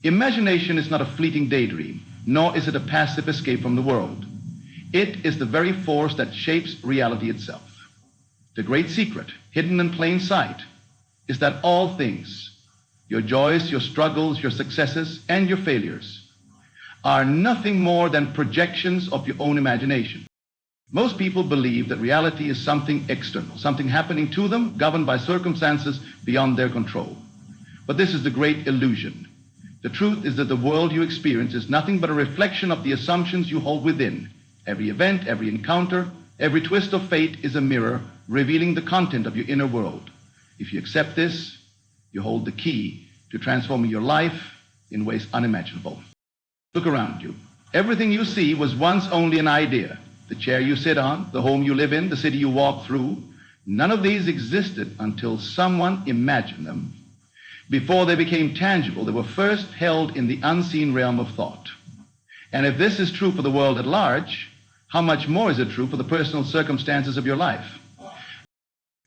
Imagination is not a fleeting daydream, nor is it a passive escape from the world. It is the very force that shapes reality itself. The great secret, hidden in plain sight, is that all things, your joys, your struggles, your successes, and your failures, are nothing more than projections of your own imagination. Most people believe that reality is something external, something happening to them, governed by circumstances beyond their control. But this is the great illusion. The truth is that the world you experience is nothing but a reflection of the assumptions you hold within. Every event, every encounter, every twist of fate is a mirror revealing the content of your inner world. If you accept this, you hold the key to transforming your life in ways unimaginable. Look around you. Everything you see was once only an idea. The chair you sit on, the home you live in, the city you walk through, none of these existed until someone imagined them. Before they became tangible, they were first held in the unseen realm of thought. And if this is true for the world at large, how much more is it true for the personal circumstances of your life?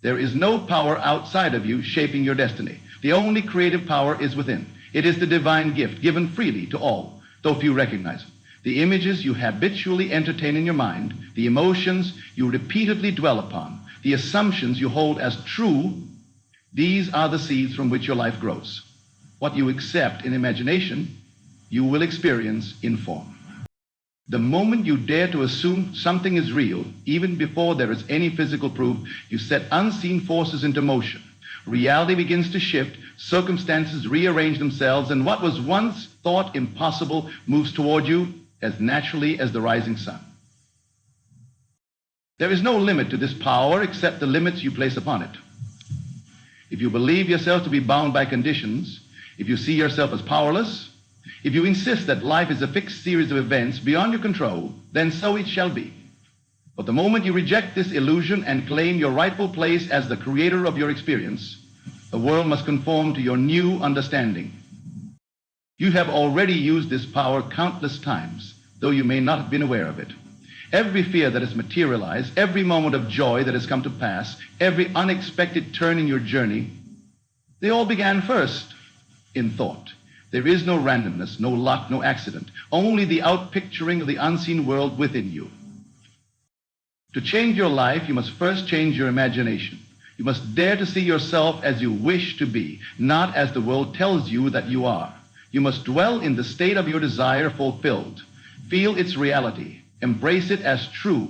There is no power outside of you shaping your destiny. The only creative power is within. It is the divine gift given freely to all, though few recognize it. The images you habitually entertain in your mind, the emotions you repeatedly dwell upon, the assumptions you hold as true, these are the seeds from which your life grows. What you accept in imagination, you will experience in form. The moment you dare to assume something is real, even before there is any physical proof, you set unseen forces into motion. Reality begins to shift, circumstances rearrange themselves, and what was once thought impossible moves toward you as naturally as the rising sun. There is no limit to this power except the limits you place upon it. If you believe yourself to be bound by conditions, if you see yourself as powerless, if you insist that life is a fixed series of events beyond your control, then so it shall be. But the moment you reject this illusion and claim your rightful place as the creator of your experience, the world must conform to your new understanding. You have already used this power countless times, though you may not have been aware of it. Every fear that has materialized, every moment of joy that has come to pass, every unexpected turn in your journey, they all began first in thought. There is no randomness, no luck, no accident, only the outpicturing of the unseen world within you. To change your life, you must first change your imagination. You must dare to see yourself as you wish to be, not as the world tells you that you are. You must dwell in the state of your desire fulfilled, feel its reality, embrace it as true,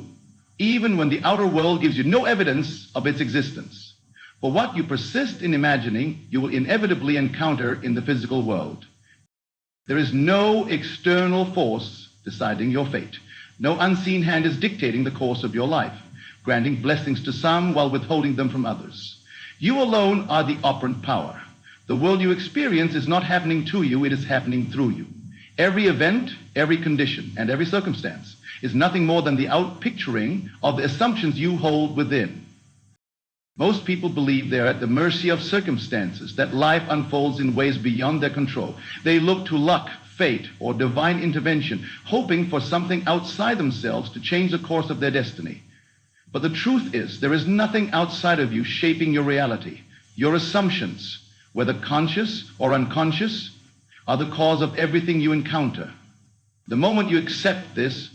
even when the outer world gives you no evidence of its existence. For what you persist in imagining, you will inevitably encounter in the physical world. There is no external force deciding your fate. No unseen hand is dictating the course of your life, granting blessings to some while withholding them from others. You alone are the operant power. The world you experience is not happening to you, it is happening through you. Every event, every condition, and every circumstance is nothing more than the outpicturing of the assumptions you hold within. Most people believe they are at the mercy of circumstances, that life unfolds in ways beyond their control. They look to luck, fate, or divine intervention, hoping for something outside themselves to change the course of their destiny. But the truth is, there is nothing outside of you shaping your reality. Your assumptions, whether conscious or unconscious, are the cause of everything you encounter. The moment you accept this,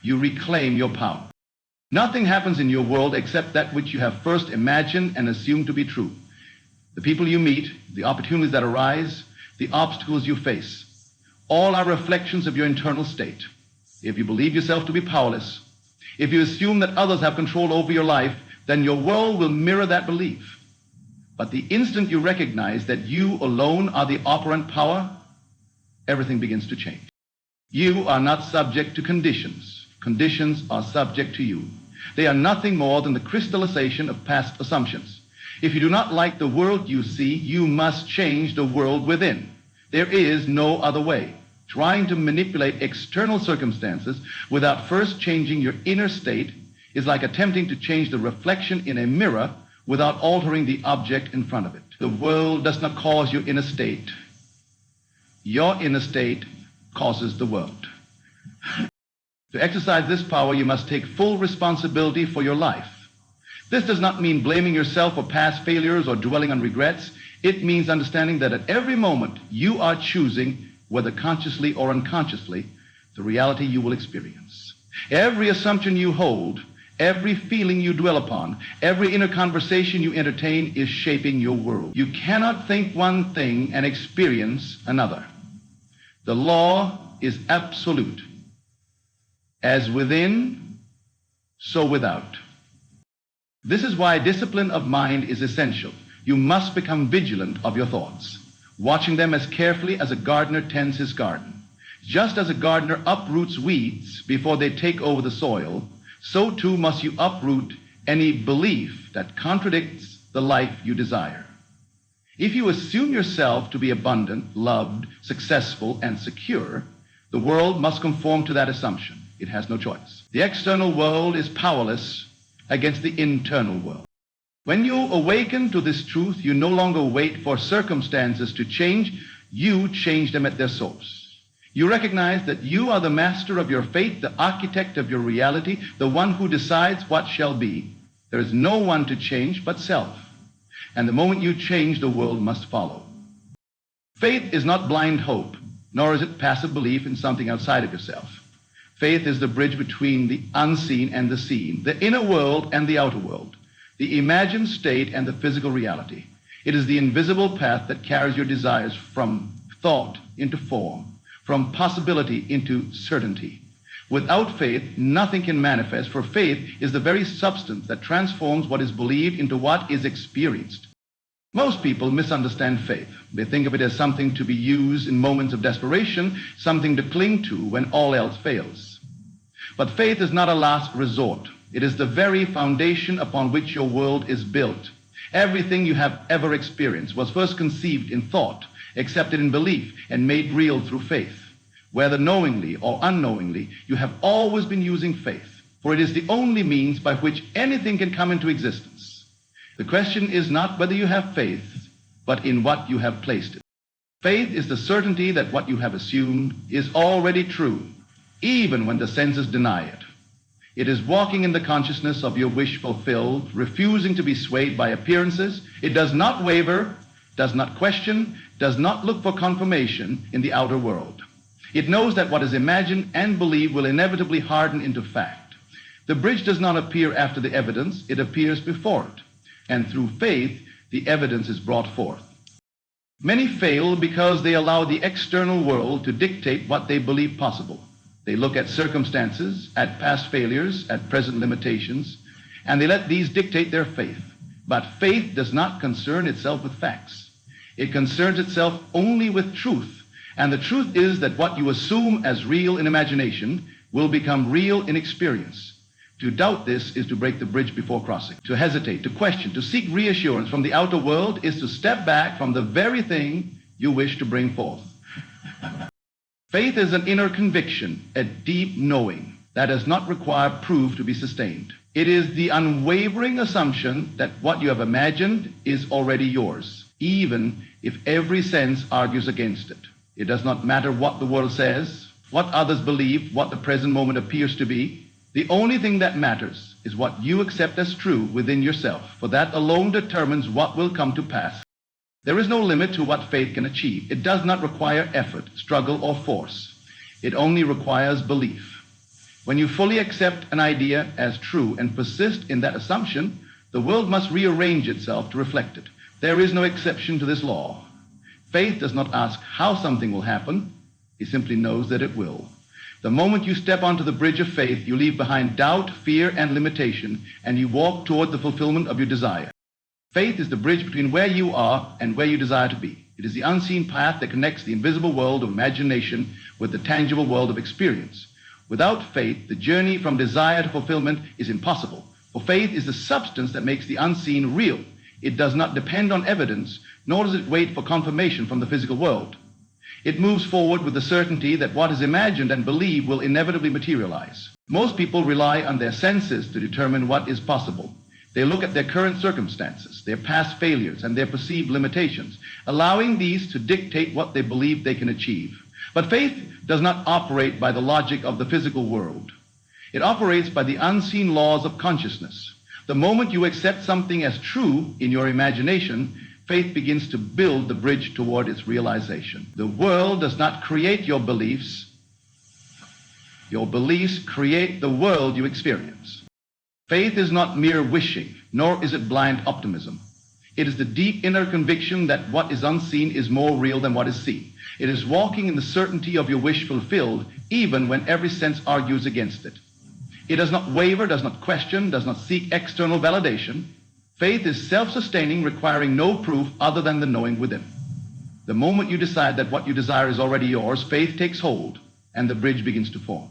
you reclaim your power. Nothing happens in your world except that which you have first imagined and assumed to be true. The people you meet, the opportunities that arise, the obstacles you face, all are reflections of your internal state. If you believe yourself to be powerless, if you assume that others have control over your life, then your world will mirror that belief. But the instant you recognize that you alone are the operant power, everything begins to change. You are not subject to conditions. Conditions are subject to you. They are nothing more than the crystallization of past assumptions. If you do not like the world you see, you must change the world within. There is no other way. Trying to manipulate external circumstances without first changing your inner state is like attempting to change the reflection in a mirror without altering the object in front of it. The world does not cause your inner state. Your inner state causes the world. To exercise this power, you must take full responsibility for your life. This does not mean blaming yourself for past failures or dwelling on regrets. It means understanding that at every moment you are choosing whether consciously or unconsciously, the reality you will experience. Every assumption you hold, every feeling you dwell upon, every inner conversation you entertain is shaping your world. You cannot think one thing and experience another. The law is absolute. As within, so without. This is why discipline of mind is essential. You must become vigilant of your thoughts, watching them as carefully as a gardener tends his garden. Just as a gardener uproots weeds before they take over the soil, so too must you uproot any belief that contradicts the life you desire. If you assume yourself to be abundant, loved, successful, and secure, the world must conform to that assumption. It has no choice. The external world is powerless against the internal world. When you awaken to this truth, you no longer wait for circumstances to change. You change them at their source. You recognize that you are the master of your fate, the architect of your reality, the one who decides what shall be. There is no one to change but self. And the moment you change, the world must follow. Faith is not blind hope, nor is it passive belief in something outside of yourself. Faith is the bridge between the unseen and the seen, the inner world and the outer world, the imagined state and the physical reality. It is the invisible path that carries your desires from thought into form, from possibility into certainty. Without faith, nothing can manifest, for faith is the very substance that transforms what is believed into what is experienced. Most people misunderstand faith. They think of it as something to be used in moments of desperation, something to cling to when all else fails. But faith is not a last resort. It is the very foundation upon which your world is built. Everything you have ever experienced was first conceived in thought, accepted in belief, and made real through faith. Whether knowingly or unknowingly, you have always been using faith, for it is the only means by which anything can come into existence. The question is not whether you have faith, but in what you have placed it. Faith is the certainty that what you have assumed is already true, even when the senses deny it. It is walking in the consciousness of your wish fulfilled, refusing to be swayed by appearances. It does not waver, does not question, does not look for confirmation in the outer world. It knows that what is imagined and believed will inevitably harden into fact. The bridge does not appear after the evidence, it appears before it. And through faith, the evidence is brought forth. Many fail because they allow the external world to dictate what they believe possible. They look at circumstances, at past failures, at present limitations, and they let these dictate their faith. But faith does not concern itself with facts. It concerns itself only with truth. And the truth is that what you assume as real in imagination will become real in experience. To doubt this is to break the bridge before crossing. To hesitate, to question, to seek reassurance from the outer world is to step back from the very thing you wish to bring forth. Faith is an inner conviction, a deep knowing that does not require proof to be sustained. It is the unwavering assumption that what you have imagined is already yours, even if every sense argues against it. It does not matter what the world says, what others believe, what the present moment appears to be. The only thing that matters is what you accept as true within yourself, for that alone determines what will come to pass. There is no limit to what faith can achieve. It does not require effort, struggle, or force. It only requires belief. When you fully accept an idea as true and persist in that assumption, the world must rearrange itself to reflect it. There is no exception to this law. Faith does not ask how something will happen. It simply knows that it will. The moment you step onto the bridge of faith, you leave behind doubt, fear, and limitation, and you walk toward the fulfillment of your desire. Faith is the bridge between where you are and where you desire to be. It is the unseen path that connects the invisible world of imagination with the tangible world of experience. Without faith, the journey from desire to fulfillment is impossible, for faith is the substance that makes the unseen real. It does not depend on evidence, nor does it wait for confirmation from the physical world. It moves forward with the certainty that what is imagined and believed will inevitably materialize. Most people rely on their senses to determine what is possible. They look at their current circumstances, their past failures, and their perceived limitations, allowing these to dictate what they believe they can achieve. But faith does not operate by the logic of the physical world. It operates by the unseen laws of consciousness. The moment you accept something as true in your imagination, faith begins to build the bridge toward its realization. The world does not create your beliefs. Your beliefs create the world you experience. Faith is not mere wishing, nor is it blind optimism. It is the deep inner conviction that what is unseen is more real than what is seen. It is walking in the certainty of your wish fulfilled, even when every sense argues against it. It does not waver, does not question, does not seek external validation. Faith is self-sustaining, requiring no proof other than the knowing within. The moment you decide that what you desire is already yours, faith takes hold, and the bridge begins to form.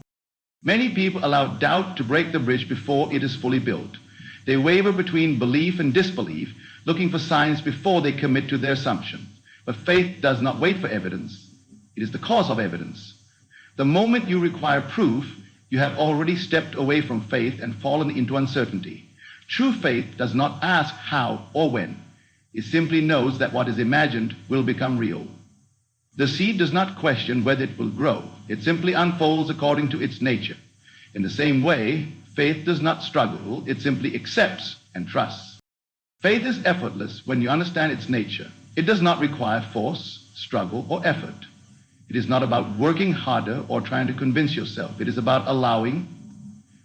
Many people allow doubt to break the bridge before it is fully built. They waver between belief and disbelief, looking for signs before they commit to their assumption. But faith does not wait for evidence. It is the cause of evidence. The moment you require proof, you have already stepped away from faith and fallen into uncertainty. True faith does not ask how or when. It simply knows that what is imagined will become real. The seed does not question whether it will grow. It simply unfolds according to its nature. In the same way, faith does not struggle. It simply accepts and trusts. Faith is effortless when you understand its nature. It does not require force, struggle, or effort. It is not about working harder or trying to convince yourself. It is about allowing,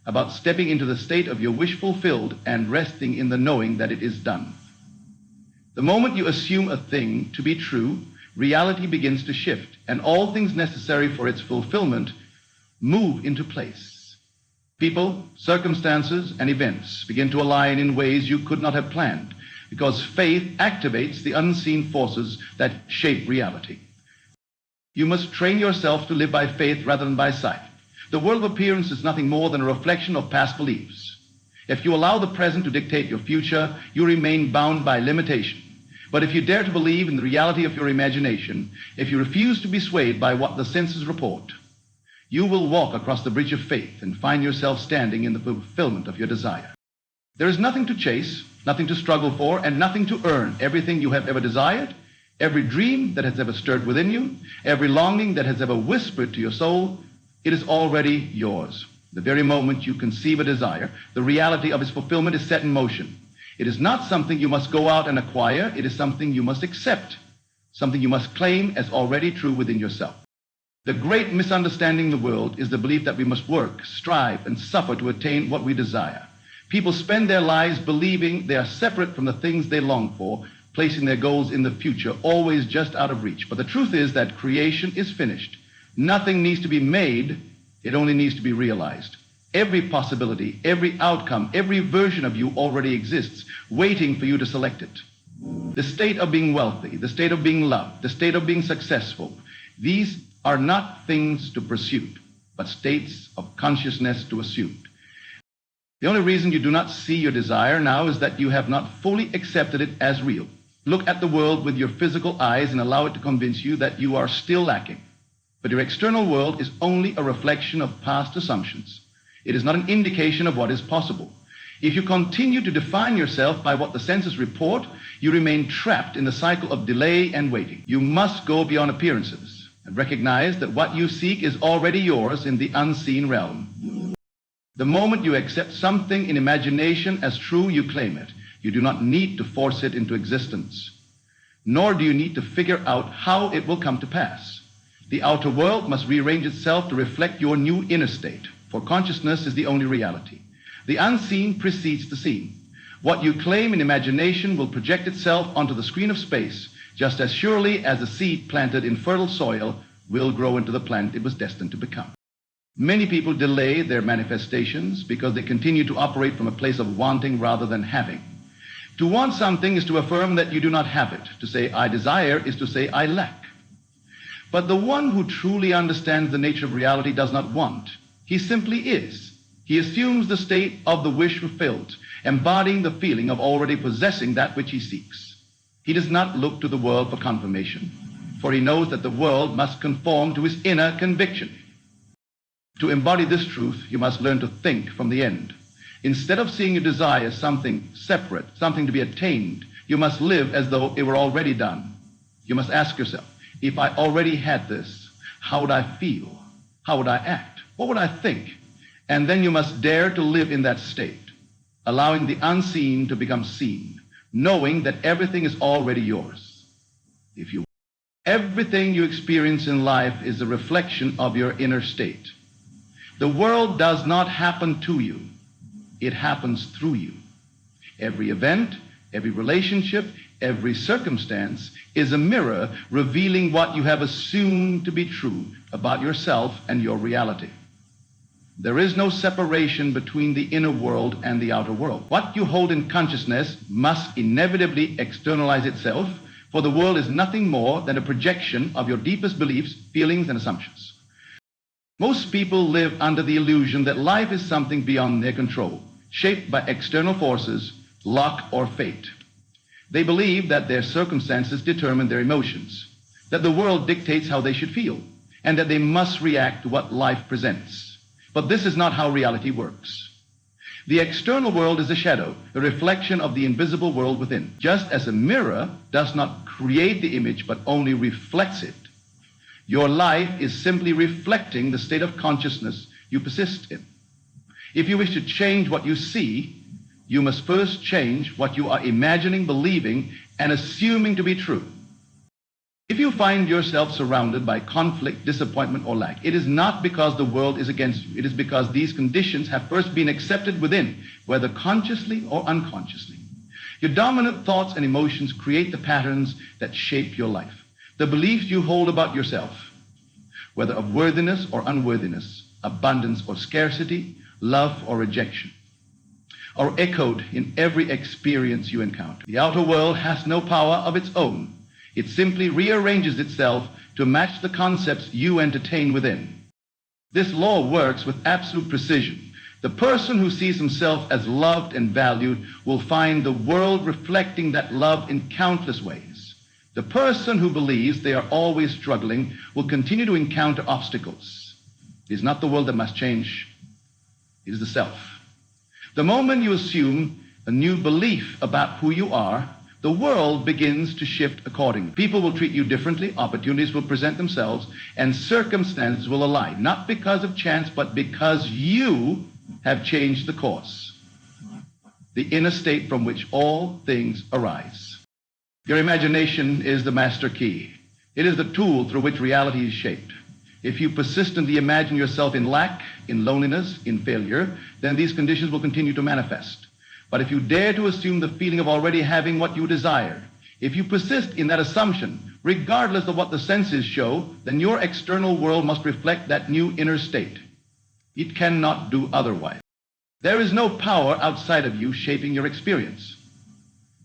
about stepping into the state of your wish fulfilled and resting in the knowing that it is done. The moment you assume a thing to be true, reality begins to shift, and all things necessary for its fulfillment move into place. People, circumstances, and events begin to align in ways you could not have planned, because faith activates the unseen forces that shape reality. You must train yourself to live by faith rather than by sight. The world of appearance is nothing more than a reflection of past beliefs. If you allow the present to dictate your future, you remain bound by limitation. But if you dare to believe in the reality of your imagination, if you refuse to be swayed by what the senses report, you will walk across the bridge of faith and find yourself standing in the fulfillment of your desire. There is nothing to chase, nothing to struggle for, and nothing to earn. Everything you have ever desired, every dream that has ever stirred within you, every longing that has ever whispered to your soul, it is already yours. The very moment you conceive a desire, the reality of its fulfillment is set in motion. It is not something you must go out and acquire. It is something you must accept, something you must claim as already true within yourself. The great misunderstanding in the world is the belief that we must work, strive, and suffer to attain what we desire. People spend their lives believing they are separate from the things they long for, placing their goals in the future, always just out of reach. But the truth is that creation is finished. Nothing needs to be made. It only needs to be realized. Every possibility, every outcome, every version of you already exists, waiting for you to select it. The state of being wealthy, the state of being loved, the state of being successful, these are not things to pursue, but states of consciousness to assume. The only reason you do not see your desire now is that you have not fully accepted it as real. Look at the world with your physical eyes and allow it to convince you that you are still lacking. But your external world is only a reflection of past assumptions. It is not an indication of what is possible. If you continue to define yourself by what the senses report, you remain trapped in the cycle of delay and waiting. You must go beyond appearances and recognize that what you seek is already yours in the unseen realm. The moment you accept something in imagination as true, you claim it. You do not need to force it into existence, nor do you need to figure out how it will come to pass. The outer world must rearrange itself to reflect your new inner state, for consciousness is the only reality. The unseen precedes the seen. What you claim in imagination will project itself onto the screen of space, just as surely as a seed planted in fertile soil will grow into the plant it was destined to become. Many people delay their manifestations because they continue to operate from a place of wanting rather than having. To want something is to affirm that you do not have it. To say, I desire, is to say, I lack. But the one who truly understands the nature of reality does not want. He simply is. He assumes the state of the wish fulfilled, embodying the feeling of already possessing that which he seeks. He does not look to the world for confirmation, for he knows that the world must conform to his inner conviction. To embody this truth, you must learn to think from the end. Instead of seeing your desire as something separate, something to be attained, you must live as though it were already done. You must ask yourself, if I already had this, how would I feel? How would I act? What would I think? And then you must dare to live in that state, allowing the unseen to become seen, knowing that everything is already yours. If you Everything you experience in life is a reflection of your inner state. The world does not happen to you. It happens through you. Every event, every relationship, every circumstance is a mirror revealing what you have assumed to be true about yourself and your reality. There is no separation between the inner world and the outer world. What you hold in consciousness must inevitably externalize itself, for the world is nothing more than a projection of your deepest beliefs, feelings, and assumptions. Most people live under the illusion that life is something beyond their control, shaped by external forces, luck, or fate. They believe that their circumstances determine their emotions, that the world dictates how they should feel, and that they must react to what life presents. But this is not how reality works. The external world is a shadow, a reflection of the invisible world within. Just as a mirror does not create the image but only reflects it, your life is simply reflecting the state of consciousness you persist in. If you wish to change what you see, you must first change what you are imagining, believing, and assuming to be true. If you find yourself surrounded by conflict, disappointment, or lack, it is not because the world is against you. It is because these conditions have first been accepted within, whether consciously or unconsciously. Your dominant thoughts and emotions create the patterns that shape your life. The beliefs you hold about yourself, whether of worthiness or unworthiness, abundance or scarcity, love or rejection, are echoed in every experience you encounter. The outer world has no power of its own. It simply rearranges itself to match the concepts you entertain within. This law works with absolute precision. The person who sees himself as loved and valued will find the world reflecting that love in countless ways. The person who believes they are always struggling will continue to encounter obstacles. It is not the world that must change. It is the self. The moment you assume a new belief about who you are, the world begins to shift accordingly. People will treat you differently, opportunities will present themselves, and circumstances will align, not because of chance, but because you have changed the course, the inner state from which all things arise. Your imagination is the master key. It is the tool through which reality is shaped. If you persistently imagine yourself in lack, in loneliness, in failure, then these conditions will continue to manifest. But if you dare to assume the feeling of already having what you desire, if you persist in that assumption, regardless of what the senses show, then your external world must reflect that new inner state. It cannot do otherwise. There is no power outside of you shaping your experience.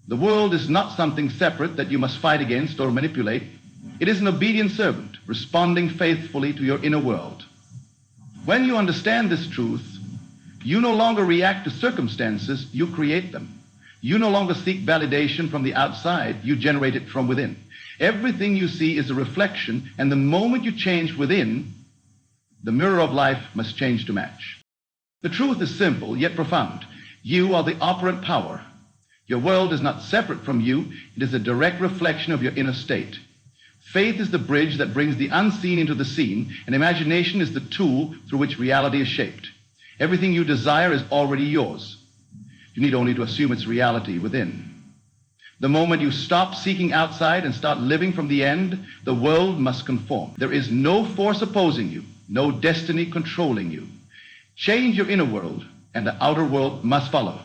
The world is not something separate that you must fight against or manipulate. It is an obedient servant, responding faithfully to your inner world. When you understand this truth, you no longer react to circumstances, you create them. You no longer seek validation from the outside, you generate it from within. Everything you see is a reflection, and the moment you change within, the mirror of life must change to match. The truth is simple, yet profound. You are the operant power. Your world is not separate from you, it is a direct reflection of your inner state. Faith is the bridge that brings the unseen into the seen, and imagination is the tool through which reality is shaped. Everything you desire is already yours. You need only to assume its reality within. The moment you stop seeking outside and start living from the end, the world must conform. There is no force opposing you, no destiny controlling you. Change your inner world, and the outer world must follow.